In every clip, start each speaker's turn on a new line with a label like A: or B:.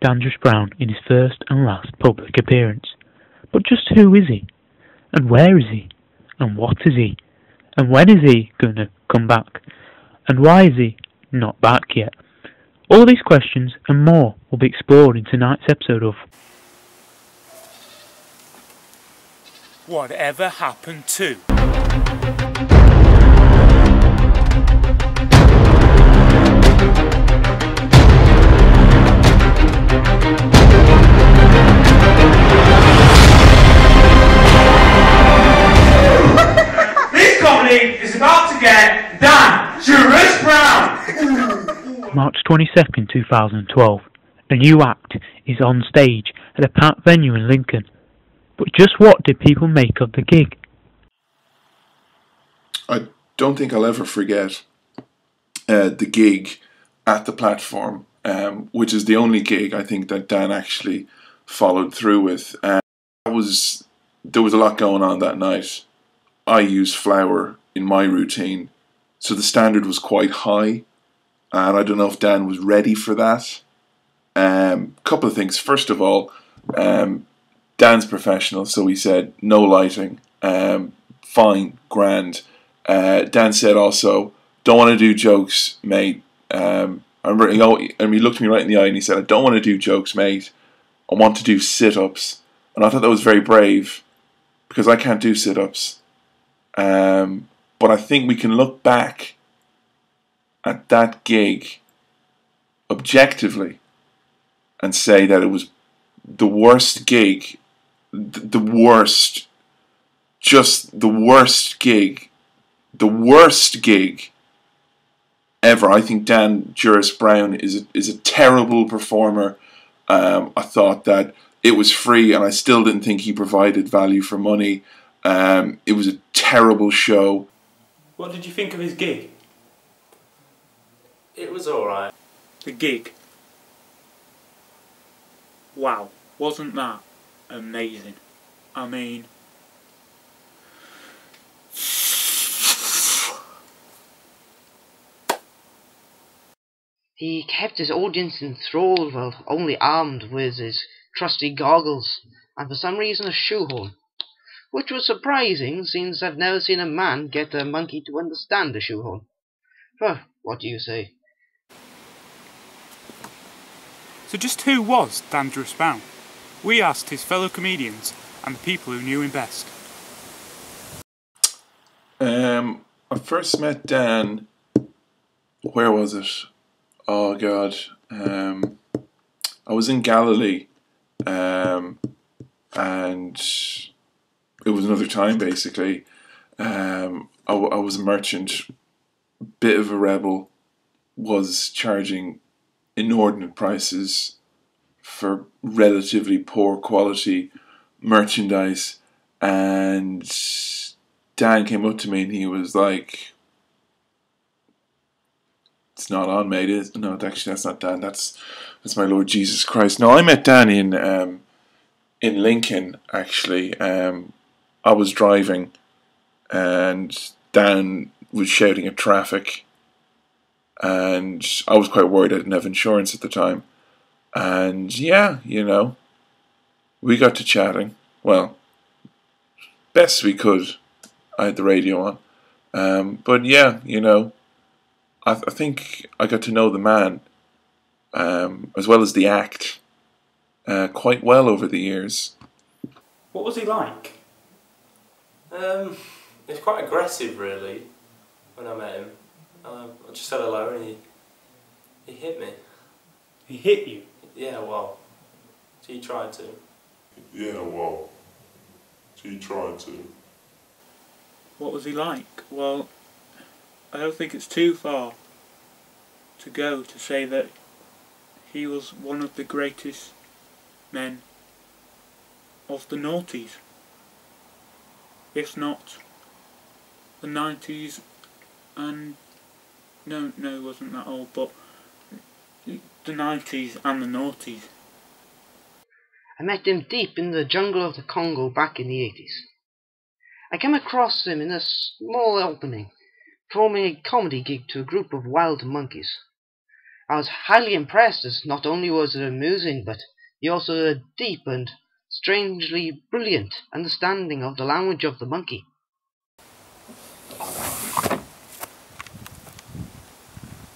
A: danGEROUSbrown in his first and last public appearance. But just who is he? And where is he? And what is he? And when is he going to come back? And why is he not back yet? All these questions and more will be explored in tonight's episode of
B: Whatever Happened To?
C: This company is about to get danGEROUSbrown!
A: March 22nd, 2012. A new act is on stage at a packed venue in Lincoln. But just what did people make of the gig?
D: I don't think I'll ever forget the gig at the platform, which is the only gig I think that Dan actually followed through with. There was a lot going on that night. I used flour in my routine, so the standard was quite high, and I don't know if Dan was ready for that. Couple of things. First of all, Dan's professional, so he said no lighting. Fine, grand. Dan said also, don't want to do jokes, mate. And he looked me right in the eye and he said, I don't want to do jokes, mate. I want to do sit-ups. And I thought that was very brave, because I can't do sit-ups. But I think we can look back at that gig objectively and say that it was the worst gig, the worst gig ever. I think danGEROUSbrown is a terrible performer. I thought that it was free, and I still didn't think he provided value for money. It was a terrible show.
B: What did you think of his gig?
E: It was alright.
B: The gig? Wow, wasn't that amazing? I mean,
F: he kept his audience enthralled while only armed with his trusty goggles and for some reason a shoehorn, which was surprising since I've never seen a man get a monkey to understand a shoehorn. What do you say?
B: so just who was danGEROUSbrown? We asked his fellow comedians and the people who knew him best.
D: I first met Dan, where was it? Oh God, I was in Galilee, and it was another time basically. I was a merchant, bit of a rebel, was charging inordinate prices for relatively poor quality merchandise, and Dan came up to me and he was like, it's not on, mate. No, actually that's not Dan, that's my Lord Jesus Christ. No, I met Dan in Lincoln actually. I was driving and Dan was shouting at traffic, and I was quite worried I didn't have insurance at the time. And yeah, you know, we got to chatting. Well, best we could. I had the radio on. But yeah, you know, I think I got to know the man, as well as the act, quite well over the years.
B: What was he like?
E: He was quite aggressive really when I met him. I just said hello and he hit me.
B: He hit you?
E: Yeah, well, he tried to.
B: What was he like? Well, I don't think it's too far to go to say that he was one of the greatest men of the noughties, if not the 90s, and no, it wasn't that old, but the 90s and the noughties.
F: I met him deep in the jungle of the Congo back in the 80s. I came across him in a small opening, performing a comedy gig to a group of wild monkeys. I was highly impressed, as not only was it amusing, but he also had a deep and strangely brilliant understanding of the language of the monkey.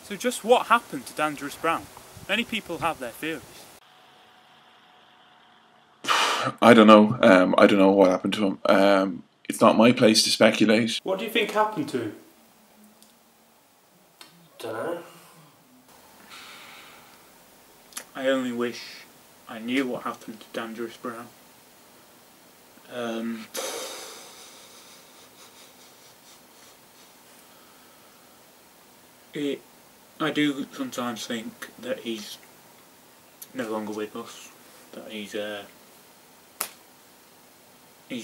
B: So just what happened to danGEROUSbrown? Many people have their theories.
D: I don't know. I don't know what happened to him. It's not my place to speculate.
B: What do you think happened to him?
E: Dunno.
B: I only wish I knew what happened to danGEROUSbrown. I do sometimes think that he's no longer with us, that he's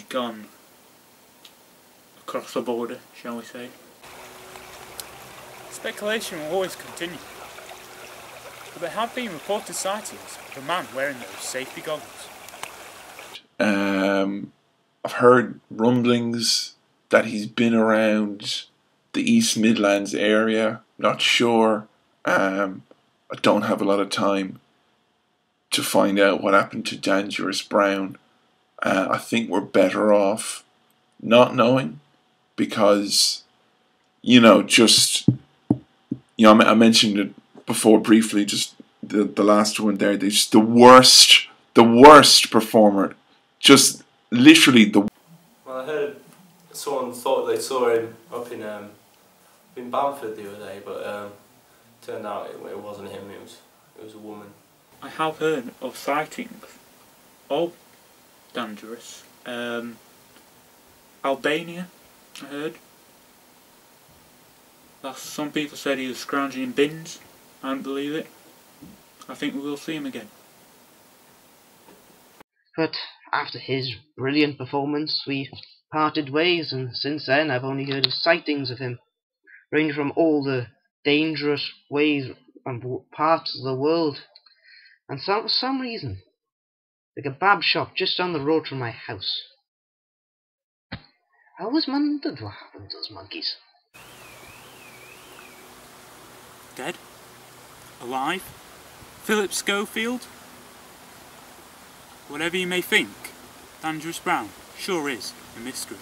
B: gone across the border, shall we say. Speculation will always continue, but there have been reported sightings of a man wearing those safety goggles.
D: I've heard rumblings that he's been around the East Midlands area. Not sure. I don't have a lot of time to find out what happened to danGEROUSbrown. I think we're better off not knowing, because, you know, just, you know, I mentioned it before briefly, just the last one there, they're just the worst performer, just literally the.
E: Well, I heard someone thought they saw him up in Bamford the other day, but turned out it wasn't him. It was a woman.
B: I have heard of sightings of danGEROUS. Albania, I heard. Some people said he was scrounging in bins. I don't believe it. I think we will see him again.
F: But after his brilliant performance, we parted ways, and since then I've only heard of sightings of him, ranging from all the dangerous ways and parts of the world. And for some reason, the kebab shop just down the road from my house. I always wondered what happened to those monkeys.
B: Dead? Alive? Philip Schofield? Whatever you may think, danGEROUSbrown sure is a mystery.